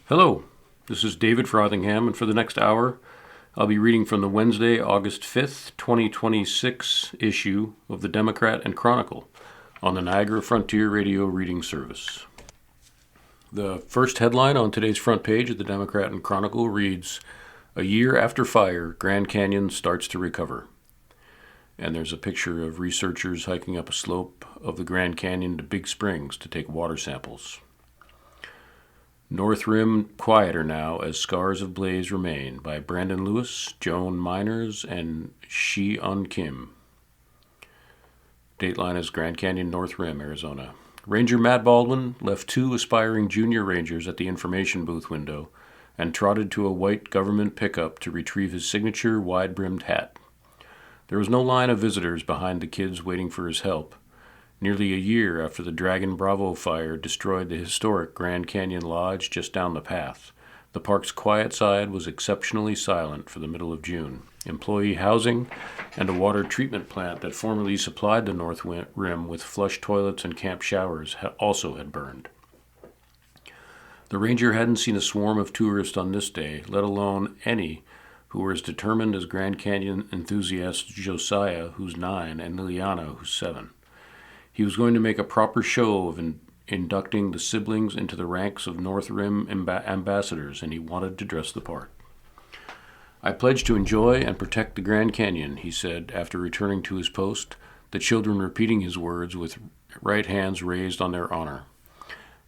Hello, this is David Frothingham, and for the next hour, I'll be reading from the Wednesday, August 5th, 2026 issue of the Democrat and Chronicle on the Niagara Frontier Radio Reading Service. The first headline on today's front page of the Democrat and Chronicle reads, "A year after fire, Grand Canyon starts to recover." And there's a picture of researchers hiking up a slope of the Grand Canyon to Big Springs to take water samples. North Rim quieter now as scars of blaze remain, by Brandon Lewis, Joan Miners, and Shi-Un Kim. Dateline is Grand Canyon, North Rim, Arizona. Ranger Matt Baldwin left two aspiring junior rangers at the information booth window and trotted to a white government pickup to retrieve his signature wide-brimmed hat. There was no line of visitors behind the kids waiting for his help. Nearly a year after the Dragon Bravo fire destroyed the historic Grand Canyon Lodge just down the path, the park's quiet side was exceptionally silent for the middle of June. Employee housing and a water treatment plant that formerly supplied the North Rim with flush toilets and camp showers also had burned. The ranger hadn't seen a swarm of tourists on this day, let alone any who were as determined as Grand Canyon enthusiast Josiah, who's 9, and Liliana, who's 7. He was going to make a proper show of inducting the siblings into the ranks of North Rim ambassadors, and he wanted to dress the part. "I pledge to enjoy and protect the Grand Canyon," he said after returning to his post, the children repeating his words with right hands raised on their honor.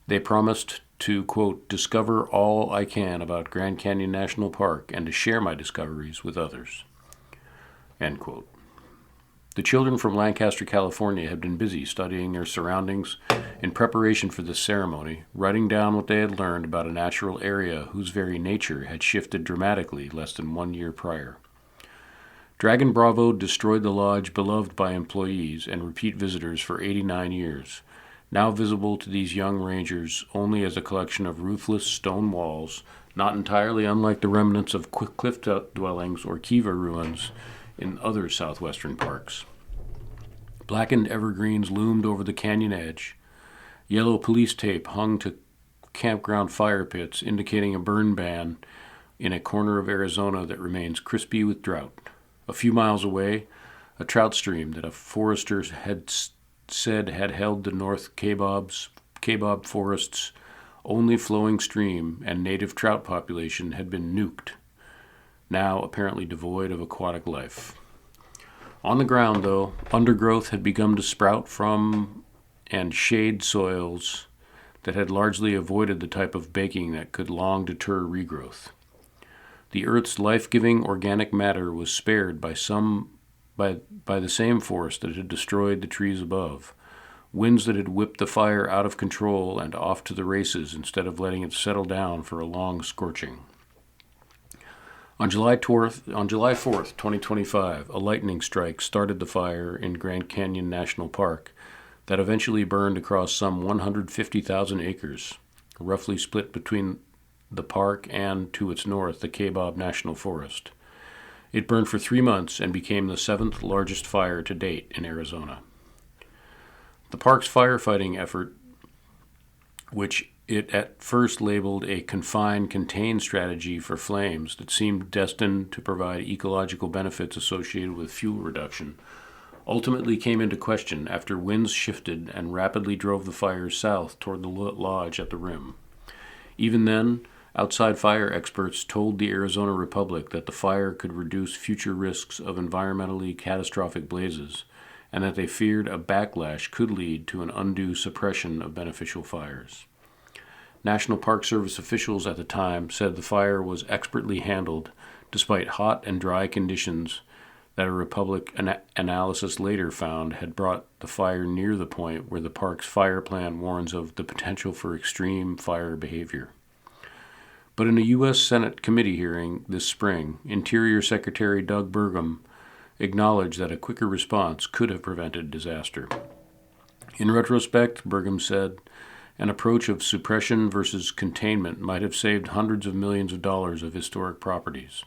They promised to, quote, "discover all I can about Grand Canyon National Park and to share my discoveries with others," end quote. The children from Lancaster, California had been busy studying their surroundings in preparation for this ceremony, writing down what they had learned about a natural area whose very nature had shifted dramatically less than 1 year prior. Dragon Bravo destroyed the lodge beloved by employees and repeat visitors for 89 years, now visible to these young rangers only as a collection of ruthless stone walls, not entirely unlike the remnants of cliff dwellings or kiva ruins in other southwestern parks. Blackened evergreens loomed over the canyon edge. Yellow police tape hung to campground fire pits, indicating a burn ban in a corner of Arizona that remains crispy with drought. A few miles away, a trout stream that a forester had said had held the North Kabob Forest's only flowing stream and native trout population had been nuked, now apparently devoid of aquatic life. On the ground, though, undergrowth had begun to sprout from and shade soils that had largely avoided the type of baking that could long deter regrowth. The Earth's life-giving organic matter was spared by the same force that had destroyed the trees above, winds that had whipped the fire out of control and off to the races instead of letting it settle down for a long scorching. On July 4th, 2025, a lightning strike started the fire in Grand Canyon National Park that eventually burned across some 150,000 acres, roughly split between the park and, to its north, the Kabob National Forest. It burned for 3 months and became the 7th largest fire to date in Arizona. The park's firefighting effort, which it at first labeled a confine-contain strategy for flames that seemed destined to provide ecological benefits associated with fuel reduction, ultimately came into question after winds shifted and rapidly drove the fire south toward the lodge at the rim. Even then, outside fire experts told the Arizona Republic that the fire could reduce future risks of environmentally catastrophic blazes, and that they feared a backlash could lead to an undue suppression of beneficial fires. National Park Service officials at the time said the fire was expertly handled despite hot and dry conditions that a Republic analysis later found had brought the fire near the point where the park's fire plan warns of the potential for extreme fire behavior. But in a U.S. Senate committee hearing this spring, Interior Secretary Doug Burgum acknowledged that a quicker response could have prevented disaster. In retrospect, Burgum said, an approach of suppression versus containment might have saved hundreds of millions of dollars of historic properties.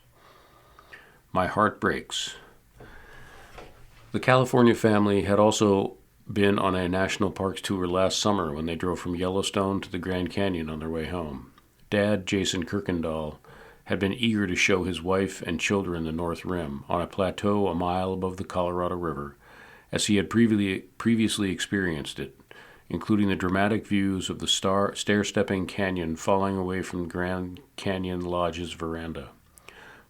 My heart breaks. The California family had also been on a national parks tour last summer when they drove from Yellowstone to the Grand Canyon on their way home. dad, Jason Kirkendall, had been eager to show his wife and children the North Rim on a plateau a mile above the Colorado River, as he had previously experienced it, including the dramatic views of the stair-stepping canyon falling away from Grand Canyon Lodge's veranda.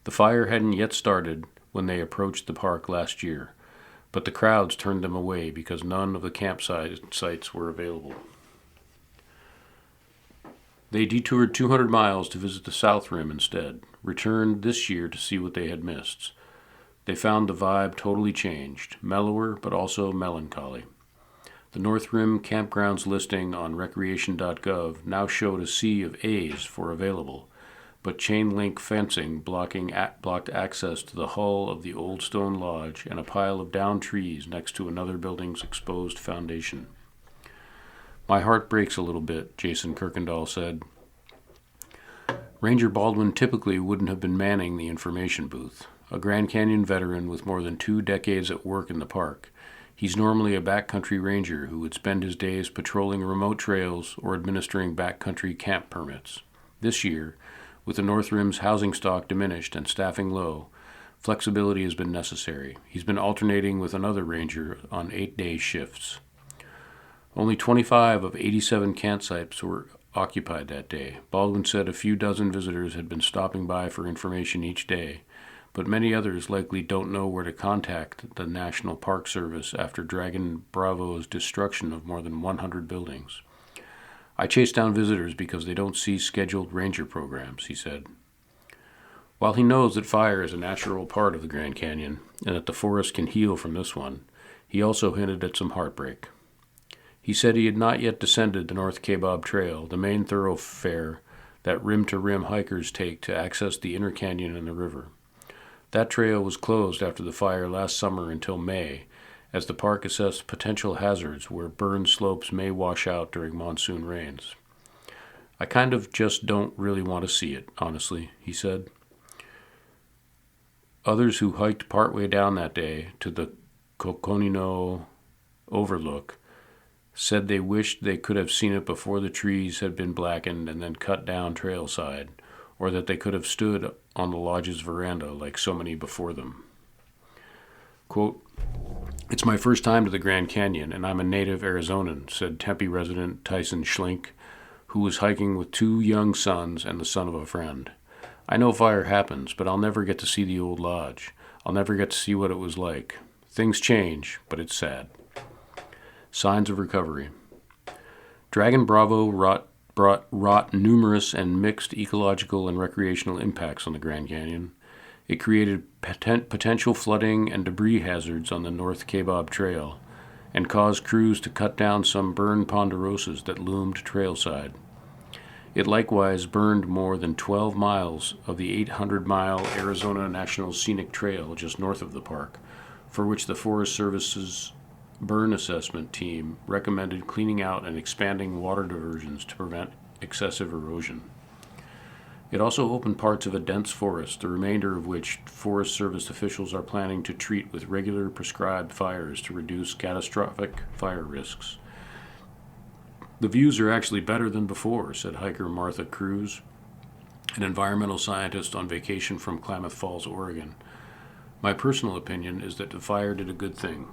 The fire hadn't yet started when they approached the park last year, but the crowds turned them away because none of the campsites were available. They detoured 200 miles to visit the South Rim instead, returned this year to see what they had missed. They found the vibe totally changed, mellower but also melancholy. The North Rim campgrounds listing on recreation.gov now showed a sea of A's for available, but chain-link fencing blocked access to the hull of the old stone lodge and a pile of downed trees next to another building's exposed foundation. My heart breaks a little bit, Jason Kirkendall said. Ranger Baldwin typically wouldn't have been manning the information booth. A Grand Canyon veteran with more than 2 decades at work in the park, he's normally a backcountry ranger who would spend his days patrolling remote trails or administering backcountry camp permits. This year, with the North Rim's housing stock diminished and staffing low, flexibility has been necessary. He's been alternating with another ranger on 8-day shifts. Only 25 of 87 campsites were occupied that day. Baldwin said a few dozen visitors had been stopping by for information each day, but many others likely don't know where to contact the National Park Service after Dragon Bravo's destruction of more than 100 buildings. I chase down visitors because they don't see scheduled ranger programs, he said. While he knows that fire is a natural part of the Grand Canyon and that the forest can heal from this one, he also hinted at some heartbreak. He said he had not yet descended the North Kabob Trail, the main thoroughfare that rim-to-rim hikers take to access the inner canyon and the river. That trail was closed after the fire last summer until May, as the park assessed potential hazards where burned slopes may wash out during monsoon rains. I kind of just don't really want to see it, honestly, he said. Others who hiked partway down that day to the Coconino Overlook said they wished they could have seen it before the trees had been blackened and then cut down trailside, or that they could have stood on the lodge's veranda like so many before them. Quote, "It's my first time to the Grand Canyon, and I'm a native Arizonan," said Tempe resident Tyson Schlink, who was hiking with 2 young sons and the son of a friend. "I know fire happens, but I'll never get to see the old lodge. I'll never get to see what it was like. Things change, but it's sad." Signs of recovery. Dragon Bravo wrought numerous and mixed ecological and recreational impacts on the Grand Canyon. It created potential flooding and debris hazards on the North Kabob Trail and caused crews to cut down some burned ponderosas that loomed trailside. It likewise burned more than 12 miles of the 800-mile Arizona National Scenic Trail just north of the park, for which the Forest Service's burn assessment team recommended cleaning out and expanding water diversions to prevent excessive erosion. It also opened parts of a dense forest, the remainder of which Forest Service officials are planning to treat with regular prescribed fires to reduce catastrophic fire risks. "The views are actually better than before," said hiker Martha Cruz, an environmental scientist on vacation from Klamath Falls, Oregon. "My personal opinion is that the fire did a good thing."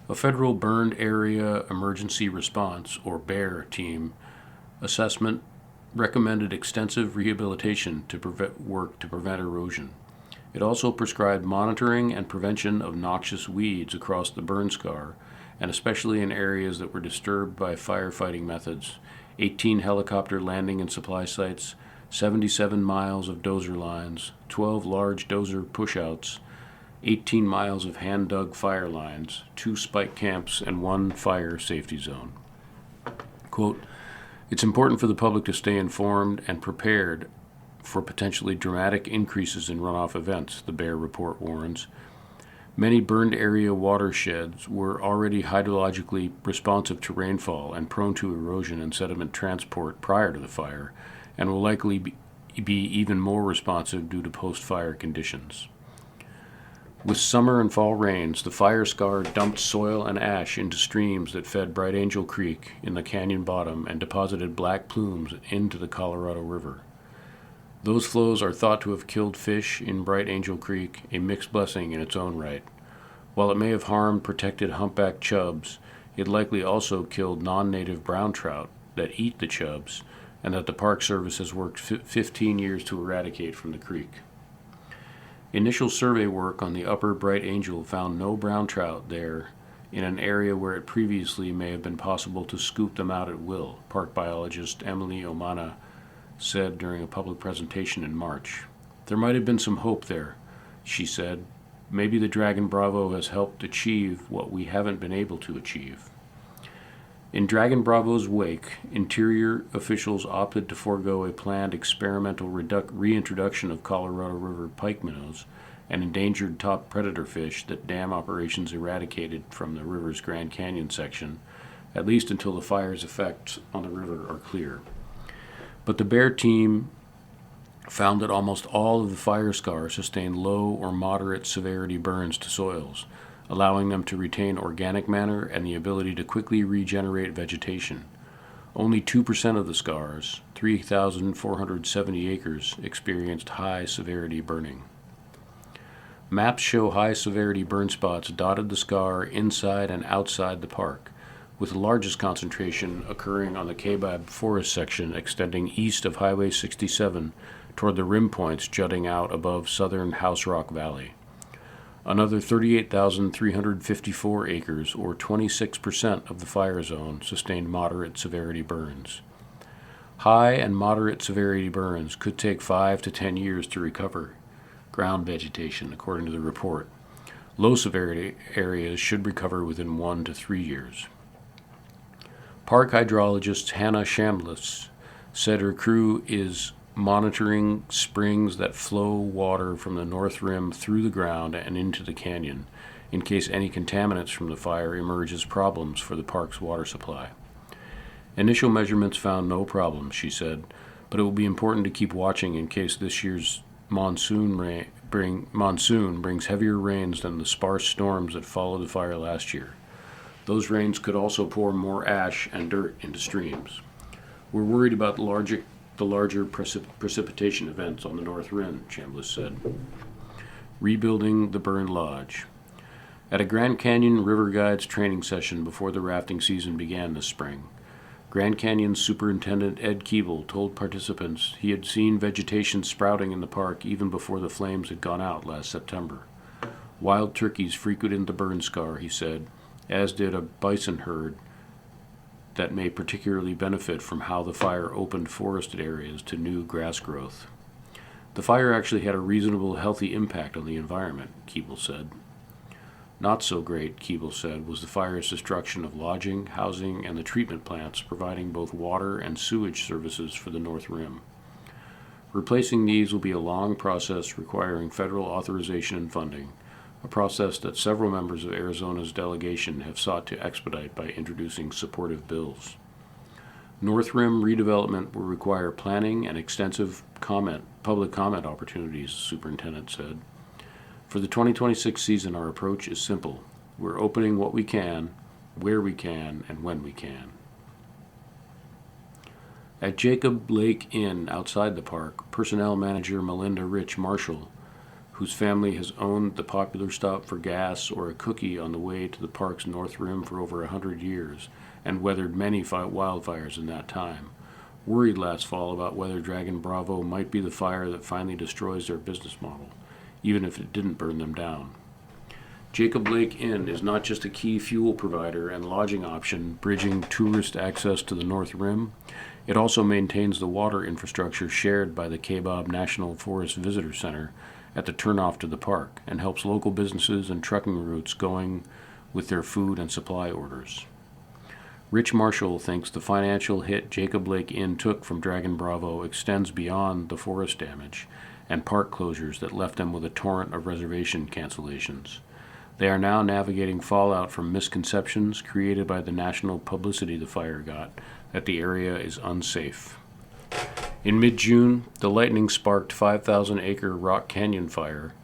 A federal Burned Area Emergency Response, or BEAR, team assessment recommended extensive rehabilitation to prevent erosion. It also prescribed monitoring and prevention of noxious weeds across the burn scar, and especially in areas that were disturbed by firefighting methods, 18 helicopter landing and supply sites, 77 miles of dozer lines, 12 large dozer pushouts, 18 miles of hand-dug fire lines, 2 spike camps, and 1 fire safety zone. Quote, "It's important for the public to stay informed and prepared for potentially dramatic increases in runoff events," the BEAR report warns. Many burned area watersheds were already hydrologically responsive to rainfall and prone to erosion and sediment transport prior to the fire, and will likely be even more responsive due to post-fire conditions. With summer and fall rains, the fire scar dumped soil and ash into streams that fed Bright Angel Creek in the canyon bottom and deposited black plumes into the Colorado River. Those flows are thought to have killed fish in Bright Angel Creek, a mixed blessing in its own right. While it may have harmed protected humpback chubs, it likely also killed non-native brown trout that eat the chubs, and that the Park Service has worked 15 years to eradicate from the creek. Initial survey work on the upper Bright Angel found no brown trout there in an area where it previously may have been possible to scoop them out at will, park biologist Emily Omana said during a public presentation in March. There might have been some hope there, she said. Maybe the Dragon Bravo has helped achieve what we haven't been able to achieve. In Dragon Bravo's wake, Interior officials opted to forego a planned experimental reintroduction of Colorado River pike minnows, an endangered top predator fish that dam operations eradicated from the river's Grand Canyon section, at least until the fire's effects on the river are clear. But the bear team found that almost all of the fire scars sustained low or moderate severity burns to soils, allowing them to retain organic matter and the ability to quickly regenerate vegetation. Only 2% of the scars, 3,470 acres, experienced high severity burning. Maps show high severity burn spots dotted the scar inside and outside the park, with the largest concentration occurring on the Kaibab Forest section extending east of Highway 67 toward the rim points jutting out above southern House Rock Valley. Another 38,354 acres, or 26% of the fire zone, sustained moderate severity burns. High and moderate severity burns could take 5 to 10 years to recover ground vegetation, according to the report. Low severity areas should recover within 1 to 3 years. Park hydrologist Hannah Shambliss said her crew is monitoring springs that flow water from the north rim through the ground and into the canyon, in case any contaminants from the fire emerge as problems for the park's water supply. Initial measurements found no problems, she said, but it will be important to keep watching in case this year's monsoon brings heavier rains than the sparse storms that followed the fire last year. Those rains could also pour more ash and dirt into streams. We're worried about the larger precipitation events on the North Rim, Chambliss said. Rebuilding the burned lodge. At a Grand Canyon River Guides training session before the rafting season began this spring, Grand Canyon Superintendent Ed Keeble told participants he had seen vegetation sprouting in the park even before the flames had gone out last September. Wild turkeys frequented the burn scar, he said, as did a bison herd that may particularly benefit from how the fire opened forested areas to new grass growth. The fire actually had a reasonable, healthy impact on the environment, Keeble said. Not so great, Keeble said, was the fire's destruction of lodging, housing, and the treatment plants providing both water and sewage services for the North Rim. Replacing these will be a long process requiring federal authorization and funding, a process that several members of Arizona's delegation have sought to expedite by introducing supportive bills. North Rim redevelopment will require planning and extensive public comment opportunities, the superintendent said. For the 2026 season, our approach is simple. We're opening what we can, where we can, and when we can. At Jacob Lake Inn outside the park, personnel manager Melinda Rich Marshall, whose family has owned the popular stop for gas or a cookie on the way to the park's North Rim for over 100 years and weathered many wildfires in that time, worried last fall about whether Dragon Bravo might be the fire that finally destroys their business model, even if it didn't burn them down. Jacob Lake Inn is not just a key fuel provider and lodging option bridging tourist access to the North Rim, it also maintains the water infrastructure shared by the Kaibab National Forest Visitor Center at the turnoff to the park and helps local businesses and trucking routes going with their food and supply orders. Rich Marshall thinks the financial hit Jacob Lake Inn took from Dragon Bravo extends beyond the forest damage and park closures that left them with a torrent of reservation cancellations. They are now navigating fallout from misconceptions created by the national publicity the fire got that the area is unsafe. In mid-June, the lightning-sparked 5,000-acre Rock Canyon fire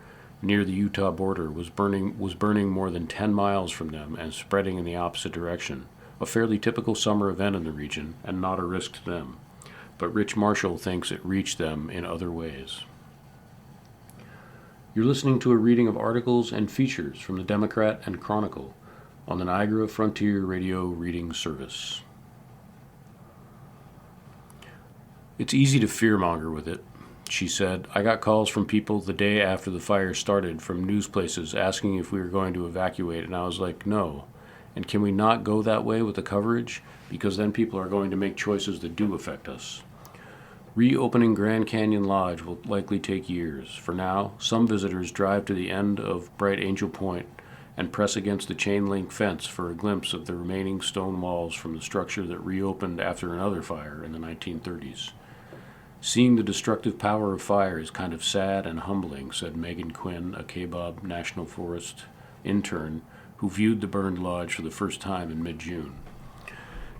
near the Utah border was burning more than 10 miles from them and spreading in the opposite direction, a fairly typical summer event in the region and not a risk to them. But Rich Marshall thinks it reached them in other ways. You're listening to a reading of articles and features from the Democrat and Chronicle on the Niagara Frontier Radio Reading Service. It's easy to fearmonger with it, she said. I got calls from people the day after the fire started from news places asking if we were going to evacuate, and I was like, no. And can we not go that way with the coverage? Because then people are going to make choices that do affect us. Reopening Grand Canyon Lodge will likely take years. For now, some visitors drive to the end of Bright Angel Point and press against the chain-link fence for a glimpse of the remaining stone walls from the structure that reopened after another fire in the 1930s. Seeing the destructive power of fire is kind of sad and humbling, said Megan Quinn, a Kaibab National Forest intern who viewed the burned lodge for the first time in mid-June.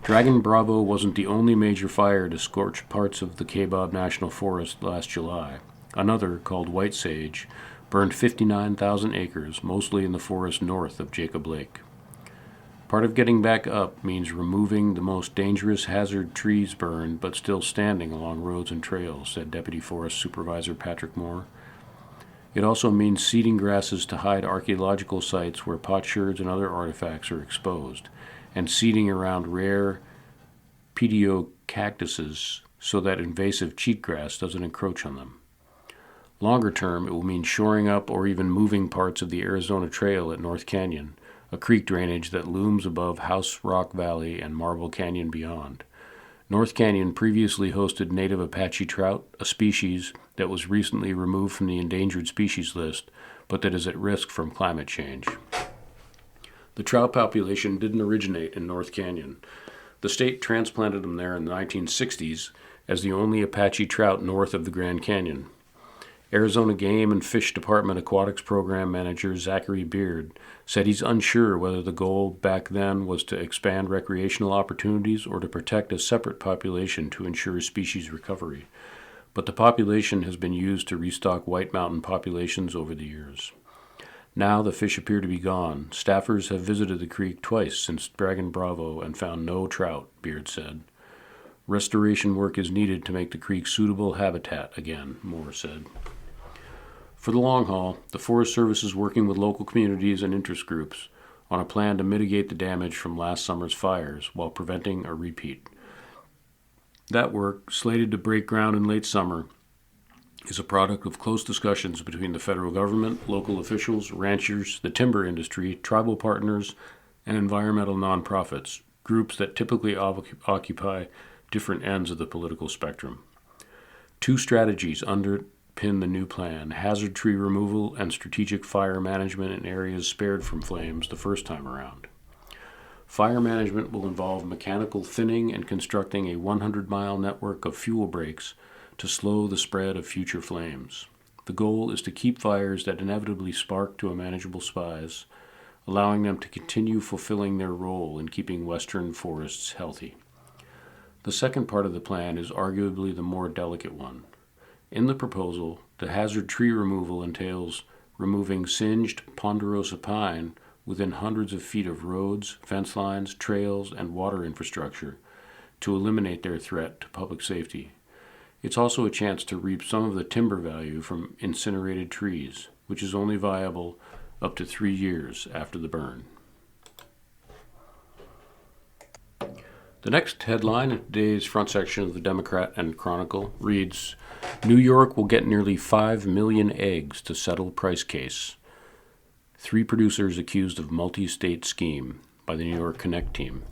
Dragon Bravo wasn't the only major fire to scorch parts of the Kaibab National Forest last July. Another, called White Sage, burned 59,000 acres, mostly in the forest north of Jacob Lake. Part of getting back up means removing the most dangerous hazard trees burned but still standing along roads and trails, said Deputy Forest Supervisor Patrick Moore. It also means seeding grasses to hide archaeological sites where potsherds and other artifacts are exposed, and seeding around rare pedicactuses so that invasive cheatgrass doesn't encroach on them. Longer term, it will mean shoring up or even moving parts of the Arizona Trail at North Canyon, a creek drainage that looms above House Rock Valley and Marble Canyon beyond. North Canyon previously hosted native Apache trout, a species that was recently removed from the endangered species list, but that is at risk from climate change. The trout population didn't originate in North Canyon. The state transplanted them there in the 1960s as the only Apache trout north of the Grand Canyon. Arizona Game and Fish Department Aquatics Program Manager Zachary Beard said he's unsure whether the goal back then was to expand recreational opportunities or to protect a separate population to ensure species recovery. But the population has been used to restock White Mountain populations over the years. Now the fish appear to be gone. Staffers have visited the creek twice since Dragon Bravo and found no trout, Beard said. Restoration work is needed to make the creek suitable habitat again, Moore said. For the long haul, the Forest Service is working with local communities and interest groups on a plan to mitigate the damage from last summer's fires while preventing a repeat. That work, slated to break ground in late summer, is a product of close discussions between the federal government, local officials, ranchers, the timber industry, tribal partners, and environmental nonprofits, groups that typically occupy different ends of the political spectrum. Two strategies underpin the new plan: hazard tree removal and strategic fire management in areas spared from flames the first time around. Fire management will involve mechanical thinning and constructing a 100-mile network of fuel breaks to slow the spread of future flames. The goal is to keep fires that inevitably spark to a manageable size, allowing them to continue fulfilling their role in keeping western forests healthy. The second part of the plan is arguably the more delicate one. In the proposal, the hazard tree removal entails removing singed ponderosa pine within hundreds of feet of roads, fence lines, trails, and water infrastructure to eliminate their threat to public safety. It's also a chance to reap some of the timber value from incinerated trees, which is only viable up to 3 years after the burn. The next headline in today's front section of the Democrat and Chronicle reads, New York will get nearly 5 million eggs to settle price case. 3 producers accused of multi-state scheme by the New York Connect team.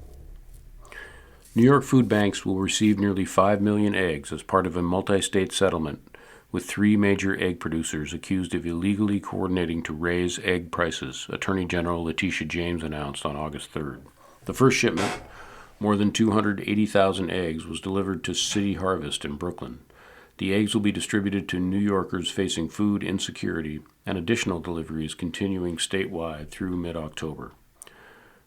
New York food banks will receive nearly 5 million eggs as part of a multi-state settlement with 3 major egg producers accused of illegally coordinating to raise egg prices, Attorney General Letitia James announced on August 3rd. The first shipment, more than 280,000 eggs, was delivered to City Harvest in Brooklyn. The eggs will be distributed to New Yorkers facing food insecurity, and additional deliveries continuing statewide through mid-October.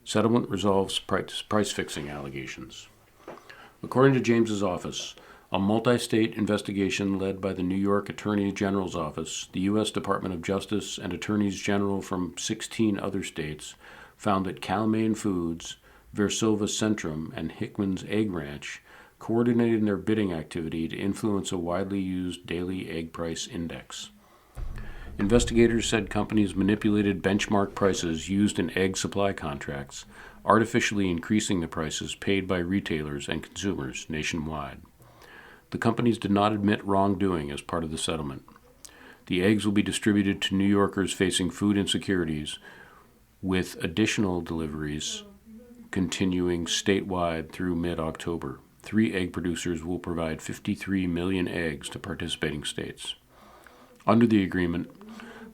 Settlement resolves price-fixing allegations. According to James's office, A multi-state investigation led by the New York Attorney General's Office, the U.S. Department of Justice, and attorneys general from 16 other states found that Cal-Maine Foods, Versova Centrum, and Hickman's Egg Ranch coordinated their bidding activity to influence a widely used daily egg price index. Investigators said companies manipulated benchmark prices used in egg supply contracts, artificially increasing the prices paid by retailers and consumers nationwide. The companies did not admit wrongdoing as part of the settlement. The eggs will be distributed to New Yorkers facing food insecurities, with additional deliveries continuing statewide through mid-October. 3 egg producers will provide 53 million eggs to participating states. Under the agreement,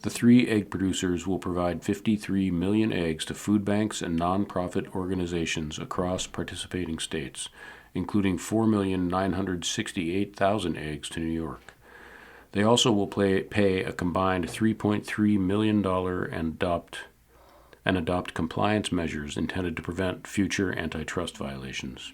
the 3 egg producers will provide 53 million eggs to food banks and nonprofit organizations across participating states, including 4,968,000 eggs to New York. They also will pay a combined $3.3 million and adopt compliance measures intended to prevent future antitrust violations.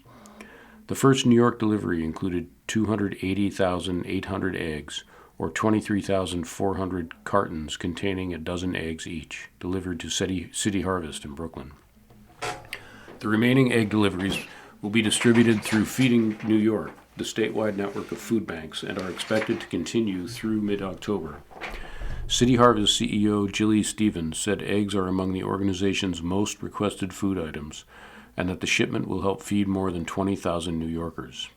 The first New York delivery included 280,800 eggs, or 23,400 cartons containing a dozen eggs each, delivered to City Harvest in Brooklyn. The remaining egg deliveries will be distributed through Feeding New York, the statewide network of food banks, and are expected to continue through mid-October. City Harvest CEO Jilly Stevens said eggs are among the organization's most requested food items, and that the shipment will help feed more than 20,000 New Yorkers.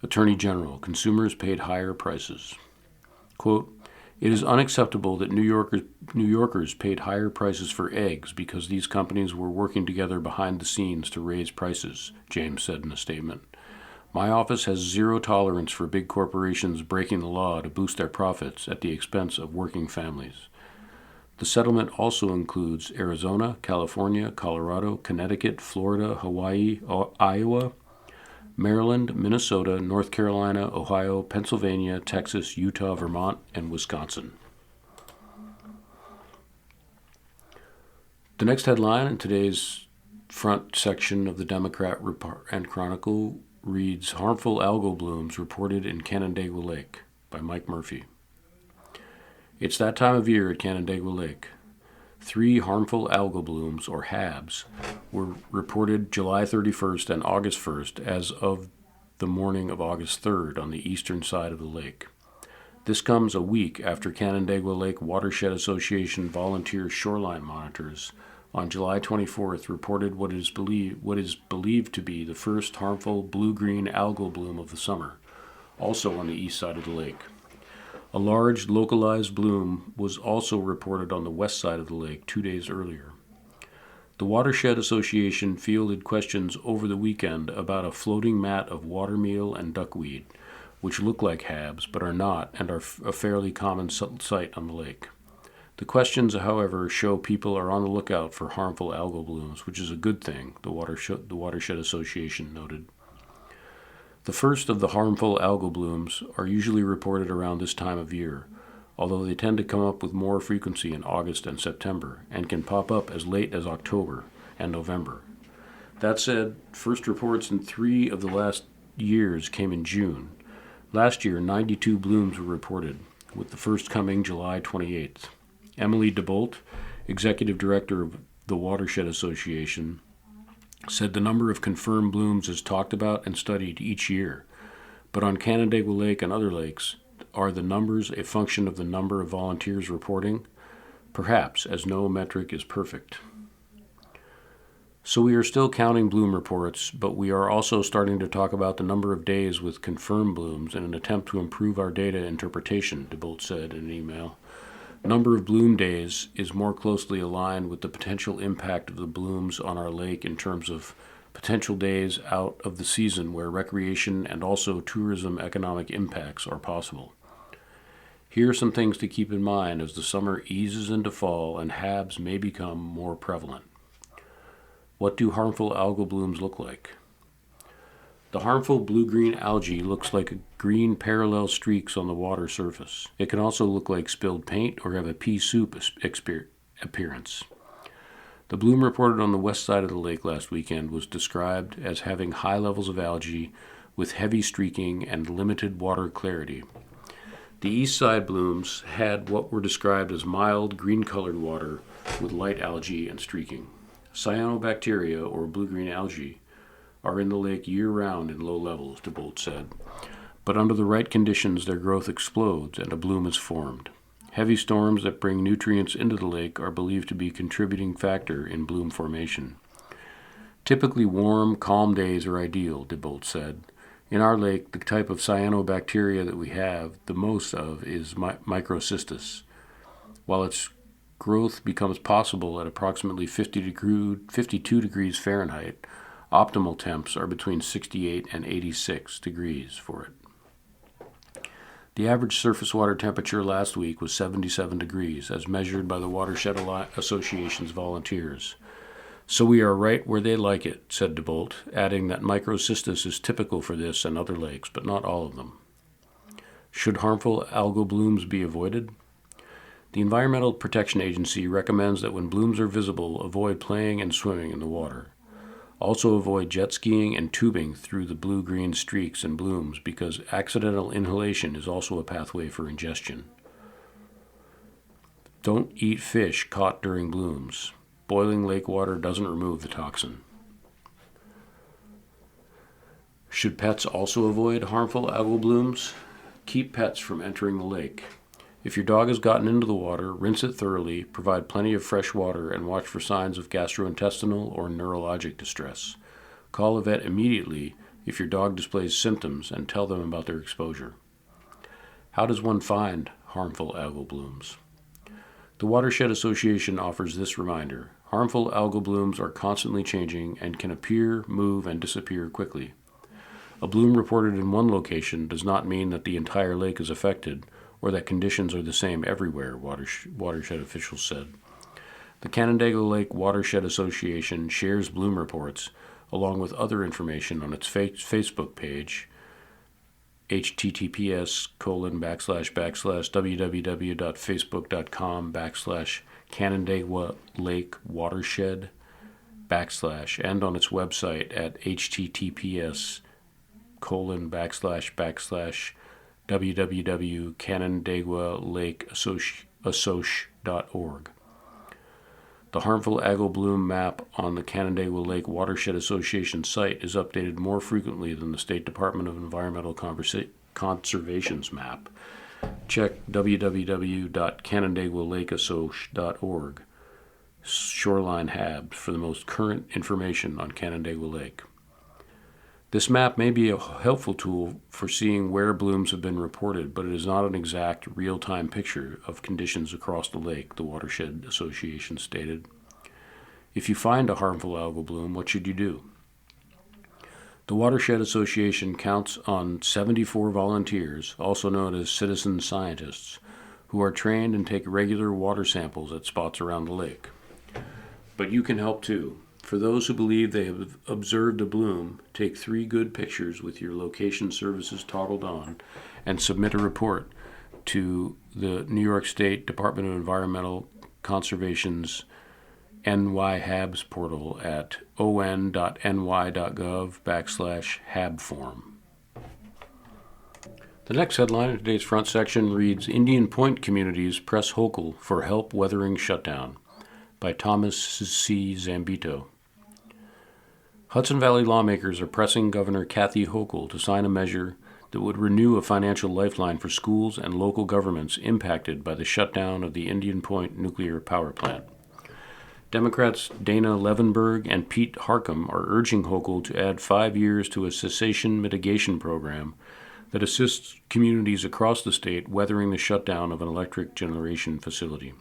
Attorney General, consumers paid higher prices. Quote, "It is unacceptable that New Yorkers paid higher prices for eggs because these companies were working together behind the scenes to raise prices," James said in a statement. "My office has zero tolerance for big corporations breaking the law to boost their profits at the expense of working families." The settlement also includes Arizona, California, Colorado, Connecticut, Florida, Hawaii, Iowa, Maryland, Minnesota, North Carolina, Ohio, Pennsylvania, Texas, Utah, Vermont, and Wisconsin. The next headline in today's front section of the Democrat Chronicle reads, "Harmful Algal Blooms Reported in Canandaigua Lake" by Mike Murphy. It's that time of year at Canandaigua Lake. 3 harmful algal blooms, or HABs, were reported July 31st and August 1st as of the morning of August 3rd on the eastern side of the lake. This comes a week after Canandaigua Lake Watershed Association volunteer shoreline monitors on July 24th reported what is believed to be the first harmful blue-green algal bloom of the summer, also on the east side of the lake. A large localized bloom was also reported on the west side of the lake 2 days earlier. The Watershed Association fielded questions over the weekend about a floating mat of watermeal and duckweed, which look like HABs but are not and are a fairly common sight on the lake. The questions, however, show people are on the lookout for harmful algal blooms, which is a good thing, the Watershed Association noted. The first of the harmful algal blooms are usually reported around this time of year, although they tend to come up with more frequency in August and September, and can pop up as late as October and November. That said, first reports in 3 of the last years came in June. Last year, 92 blooms were reported, with the first coming July 28th. Emily DeBolt, executive director of the Watershed Association, said the number of confirmed blooms is talked about and studied each year, but on Canandaigua Lake and other lakes, are the numbers a function of the number of volunteers reporting? Perhaps, as no metric is perfect. So we are still counting bloom reports, but we are also starting to talk about the number of days with confirmed blooms in an attempt to improve our data interpretation, DeBolt said in an email. Number of bloom days is more closely aligned with the potential impact of the blooms on our lake in terms of potential days out of the season where recreation and also tourism economic impacts are possible. Here are some things to keep in mind as the summer eases into fall and HABs may become more prevalent. What do harmful algal blooms look like? The harmful blue-green algae looks like green parallel streaks on the water surface. It can also look like spilled paint or have a pea soup appearance. The bloom reported on the west side of the lake last weekend was described as having high levels of algae with heavy streaking and limited water clarity. The east side blooms had what were described as mild green-colored water with light algae and streaking. Cyanobacteria, or blue-green algae, are in the lake year-round in low levels, DeBolt said. But under the right conditions, their growth explodes and a bloom is formed. Heavy storms that bring nutrients into the lake are believed to be a contributing factor in bloom formation. Typically warm, calm days are ideal, DeBolt said. In our lake, the type of cyanobacteria that we have the most of is microcystis. While its growth becomes possible at approximately 52 degrees Fahrenheit, optimal temps are between 68 and 86 degrees for it. The average surface water temperature last week was 77 degrees, as measured by the Watershed Association's volunteers. So we are right where they like it, said DeBolt, adding that microcystis is typical for this and other lakes, but not all of them. Should harmful algal blooms be avoided? The Environmental Protection Agency recommends that when blooms are visible, avoid playing and swimming in the water. Also avoid jet skiing and tubing through the blue-green streaks and blooms because accidental inhalation is also a pathway for ingestion. Don't eat fish caught during blooms. Boiling lake water doesn't remove the toxin. Should pets also avoid harmful algal blooms? Keep pets from entering the lake. If your dog has gotten into the water, rinse it thoroughly, provide plenty of fresh water, and watch for signs of gastrointestinal or neurologic distress. Call a vet immediately if your dog displays symptoms and tell them about their exposure. How does one find harmful algal blooms? The Watershed Association offers this reminder. Harmful algal blooms are constantly changing and can appear, move, and disappear quickly. A bloom reported in one location does not mean that the entire lake is affected or that conditions are the same everywhere, watershed officials said. The Canandaigua Lake Watershed Association shares bloom reports along with other information on its Facebook page, https://www.facebook.com/Canandaigua Lake Watershed / and on its website at https://www.canandaigualakeassoc.org. The harmful algal bloom map on the Canandaigua Lake Watershed Association site is updated more frequently than the State Department of Environmental Conservation's map. Check www.canandaigualakeassoc.org Shoreline Hab for the most current information on Canandaigua Lake. This map may be a helpful tool for seeing where blooms have been reported, but it is not an exact, real-time picture of conditions across the lake, the Watershed Association stated. If you find a harmful algal bloom, what should you do? The Watershed Association counts on 74 volunteers, also known as citizen scientists, who are trained and take regular water samples at spots around the lake. But you can help too. For those who believe they have observed a bloom, take 3 good pictures with your location services toggled on and submit a report to the New York State Department of Environmental Conservation's NYHABS portal at on.ny.gov/habform. The next headline in today's front section reads, Indian Point Communities Press Hochul for Help Weathering Shutdown by Thomas C. Zambito. Hudson Valley lawmakers are pressing Governor Kathy Hochul to sign a measure that would renew a financial lifeline for schools and local governments impacted by the shutdown of the Indian Point nuclear power plant. Democrats Dana Levenberg and Pete Harcum are urging Hochul to add 5 years to a cessation mitigation program that assists communities across the state weathering the shutdown of an electric generation facility.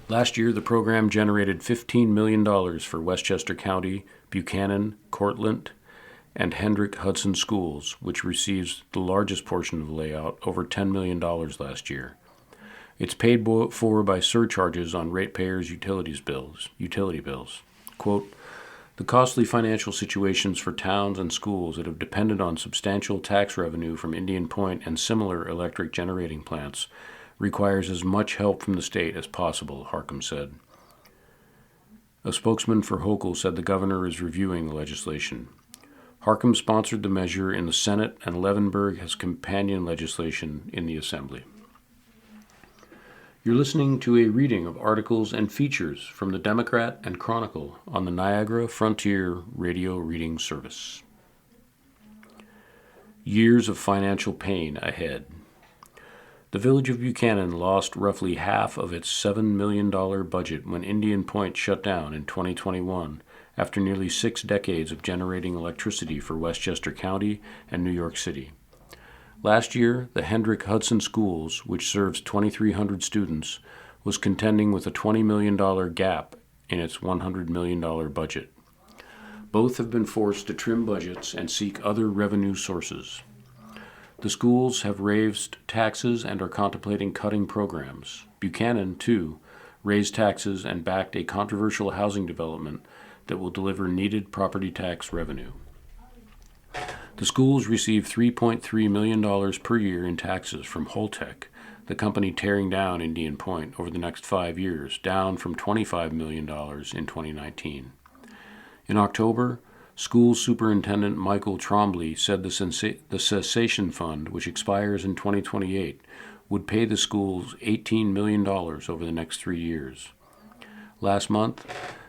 Last year, the program generated $15 million for Westchester County, Buchanan, Cortland, and Hendrick Hudson schools, which receives the largest portion of the layout, over $10 million last year. It's paid for by surcharges on ratepayers' utility bills. Quote, the costly financial situations for towns and schools that have depended on substantial tax revenue from Indian Point and similar electric generating plants requires as much help from the state as possible, Harcum said. A spokesman for Hochul said the governor is reviewing the legislation. Harcum sponsored the measure in the Senate, and Levenberg has companion legislation in the Assembly. You're listening to a reading of articles and features from the Democrat and Chronicle on the Niagara Frontier Radio Reading Service. Years of financial pain ahead. The village of Buchanan lost roughly half of its $7 million budget when Indian Point shut down in 2021 after nearly 6 decades of generating electricity for Westchester County and New York City. Last year, the Hendrick Hudson Schools, which serves 2,300 students, was contending with a $20 million gap in its $100 million budget. Both have been forced to trim budgets and seek other revenue sources. The schools have raised taxes and are contemplating cutting programs. Buchanan, too, raised taxes and backed a controversial housing development that will deliver needed property tax revenue. The schools receive $3.3 million per year in taxes from Holtec, the company tearing down Indian Point over the next 5 years, down from $25 million in 2019. In October, School Superintendent Michael Trombley said the Cessation Fund, which expires in 2028, would pay the schools $18 million over the next 3 years. Last month,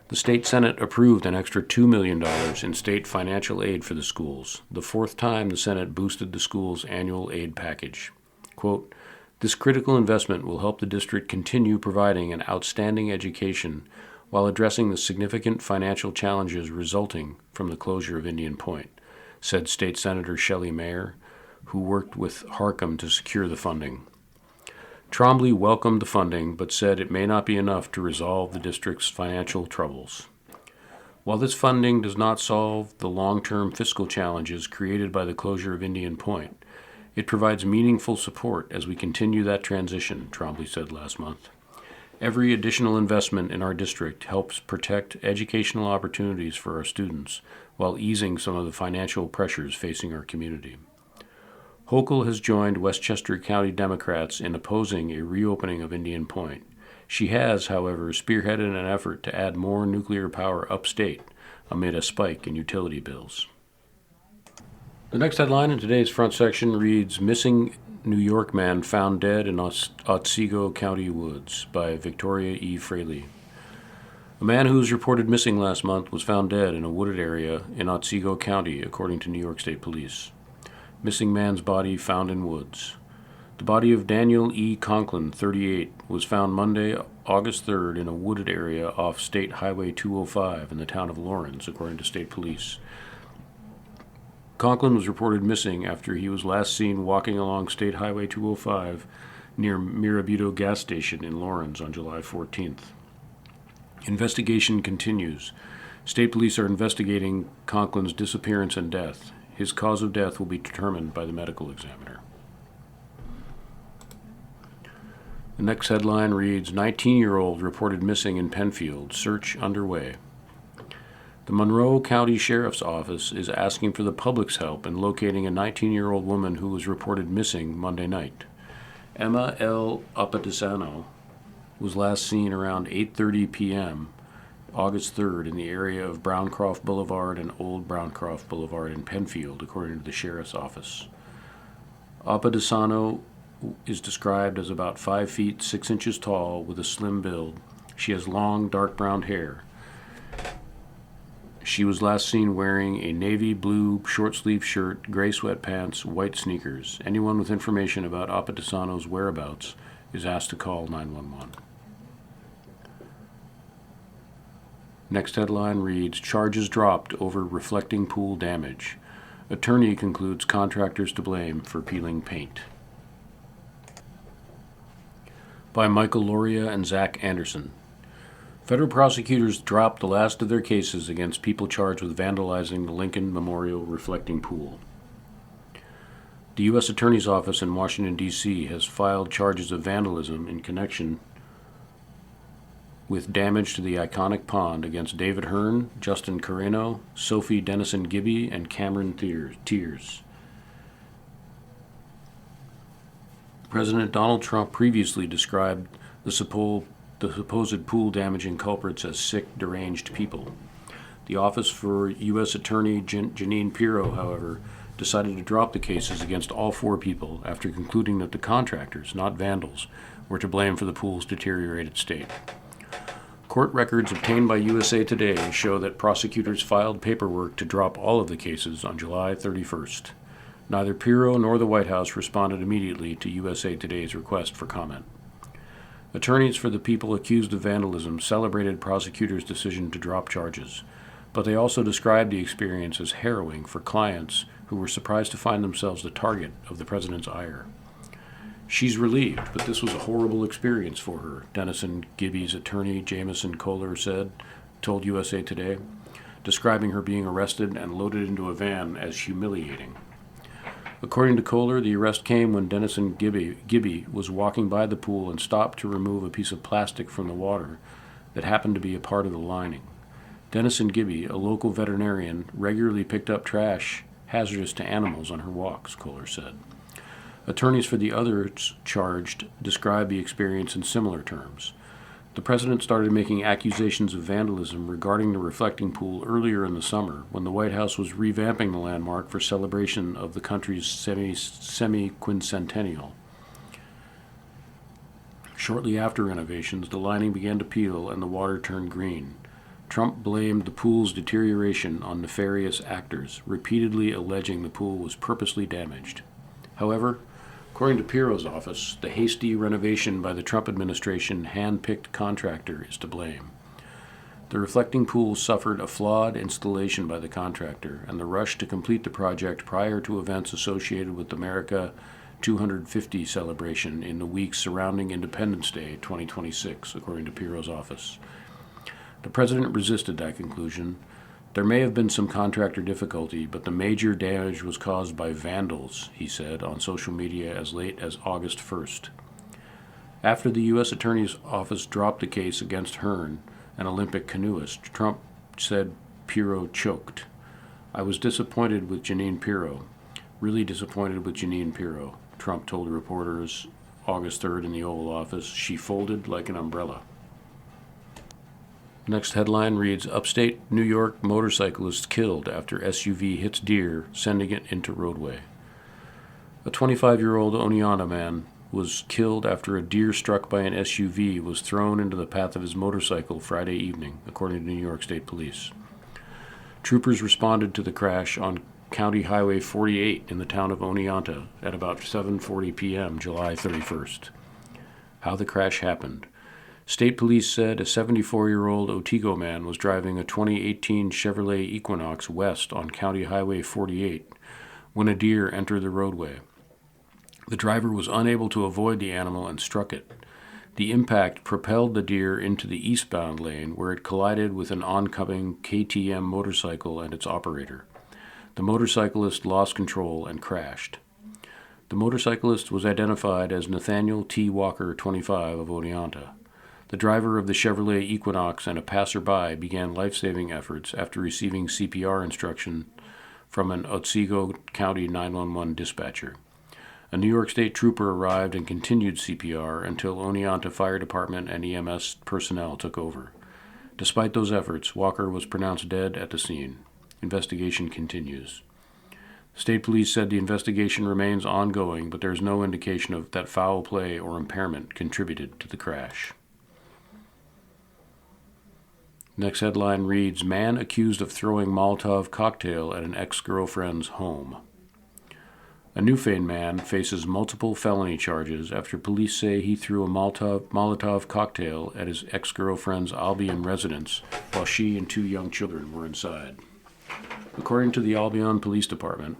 the state Senate approved an extra $2 million in state financial aid for the schools, the 4th time the Senate boosted the schools' annual aid package. Quote, "This critical investment will help the district continue providing an outstanding education while addressing the significant financial challenges resulting from the closure of Indian Point," said State Senator Shelley Mayer, who worked with Harcum to secure the funding. Trombley welcomed the funding, but said it may not be enough to resolve the district's financial troubles. While this funding does not solve the long-term fiscal challenges created by the closure of Indian Point, it provides meaningful support as we continue that transition, Trombley said last month. Every additional investment in our district helps protect educational opportunities for our students while easing some of the financial pressures facing our community. Hochul has joined Westchester County Democrats in opposing a reopening of Indian Point. She has, however, spearheaded an effort to add more nuclear power upstate amid a spike in utility bills. The next headline in today's front section reads, "Missing New York Man Found Dead in Otsego County Woods" by Victoria E. Fraley. A man who was reported missing last month was found dead in a wooded area in Otsego County, according to New York State Police. Missing man's body found in woods. The body of Daniel E. Conklin, 38, was found Monday, August 3rd, in a wooded area off State Highway 205 in the town of Lawrence, according to state police. Conklin was reported missing after he was last seen walking along State Highway 205 near Mirabito gas station in Lawrence on July 14th. Investigation continues. State police are investigating Conklin's disappearance and death. His cause of death will be determined by the medical examiner. The next headline reads, 19-year-old reported missing in Penfield. Search underway. The Monroe County Sheriff's Office is asking for the public's help in locating a 19-year-old woman who was reported missing Monday night. Emma L. Apadisano was last seen around 8:30 p.m. August 3rd in the area of Browncroft Boulevard and Old Browncroft Boulevard in Penfield, according to the Sheriff's Office. Apadisano is described as about 5 feet 6 inches tall with a slim build. She has long, dark brown hair. She was last seen wearing a navy blue short-sleeve shirt, gray sweatpants, white sneakers. Anyone with information about Apadisano's whereabouts is asked to call 911. Next headline reads, charges dropped over reflecting pool damage. Attorney concludes contractors to blame for peeling paint. By Michael Loria and Zach Anderson. Federal prosecutors dropped the last of their cases against people charged with vandalizing the Lincoln Memorial reflecting pool. The U.S. Attorney's Office in Washington, D.C. has filed charges of vandalism in connection with damage to the iconic pond against David Hearn, Justin Carreno, Sophie Dennison-Gibby, and Cameron Tiers. President Donald Trump previously described the supposed pool-damaging culprits as sick, deranged people. The Office for U.S. Attorney Jeanine Pirro, however, decided to drop the cases against all 4 people after concluding that the contractors, not vandals, were to blame for the pool's deteriorated state. Court records obtained by USA Today show that prosecutors filed paperwork to drop all of the cases on July 31st. Neither Pirro nor the White House responded immediately to USA Today's request for comment. Attorneys for the people accused of vandalism celebrated prosecutors' decision to drop charges, but they also described the experience as harrowing for clients who were surprised to find themselves the target of the president's ire. She's relieved, but this was a horrible experience for her, Denison Gibby's attorney Jamison Kohler told USA Today, describing her being arrested and loaded into a van as humiliating. According to Kohler, the arrest came when Denison Gibby was walking by the pool and stopped to remove a piece of plastic from the water that happened to be a part of the lining. Denison Gibby, a local veterinarian, regularly picked up trash hazardous to animals on her walks, Kohler said. Attorneys for the others charged described the experience in similar terms. The president started making accusations of vandalism regarding the reflecting pool earlier in the summer when the White House was revamping the landmark for celebration of the country's semi-quincentennial. Shortly after renovations, the lining began to peel and the water turned green. Trump blamed the pool's deterioration on nefarious actors, repeatedly alleging the pool was purposely damaged. However, according to Pirro's office, the hasty renovation by the Trump administration hand-picked contractor is to blame. The reflecting pool suffered a flawed installation by the contractor, and the rush to complete the project prior to events associated with the America 250 celebration in the weeks surrounding Independence Day 2026, according to Pirro's office. The president resisted that conclusion. There may have been some contractor difficulty, but the major damage was caused by vandals, he said on social media as late as August 1st. After the U.S. Attorney's Office dropped the case against Hearn, an Olympic canoeist, Trump said Pirro choked. I was disappointed with Jeanine Pirro. Really disappointed with Jeanine Pirro, Trump told reporters August 3rd in the Oval Office. She folded like an umbrella. Next headline reads, Upstate New York motorcyclist killed after SUV hits deer, sending it into roadway. A 25-year-old Oneonta man was killed after a deer struck by an SUV was thrown into the path of his motorcycle Friday evening, according to New York State Police. Troopers responded to the crash on County Highway 48 in the town of Oneonta at about 7:40 p.m. July 31st. How the crash happened. State police said a 74-year-old Otsego man was driving a 2018 Chevrolet Equinox west on County Highway 48 when a deer entered the roadway. The driver was unable to avoid the animal and struck it. The impact propelled the deer into the eastbound lane where it collided with an oncoming KTM motorcycle and its operator. The motorcyclist lost control and crashed. The motorcyclist was identified as Nathaniel T. Walker, 25, of Oneonta. The driver of the Chevrolet Equinox and a passerby began life-saving efforts after receiving CPR instruction from an Otsego County 911 dispatcher. A New York State trooper arrived and continued CPR until Oneonta Fire Department and EMS personnel took over. Despite those efforts, Walker was pronounced dead at the scene. Investigation continues. State police said the investigation remains ongoing, but there is no indication of that foul play or impairment contributed to the crash. Next headline reads, Man accused of throwing Molotov cocktail at an ex-girlfriend's home. A Newfane man faces multiple felony charges after police say he threw a Molotov cocktail at his ex-girlfriend's Albion residence while she and 2 young children were inside. According to the Albion Police Department,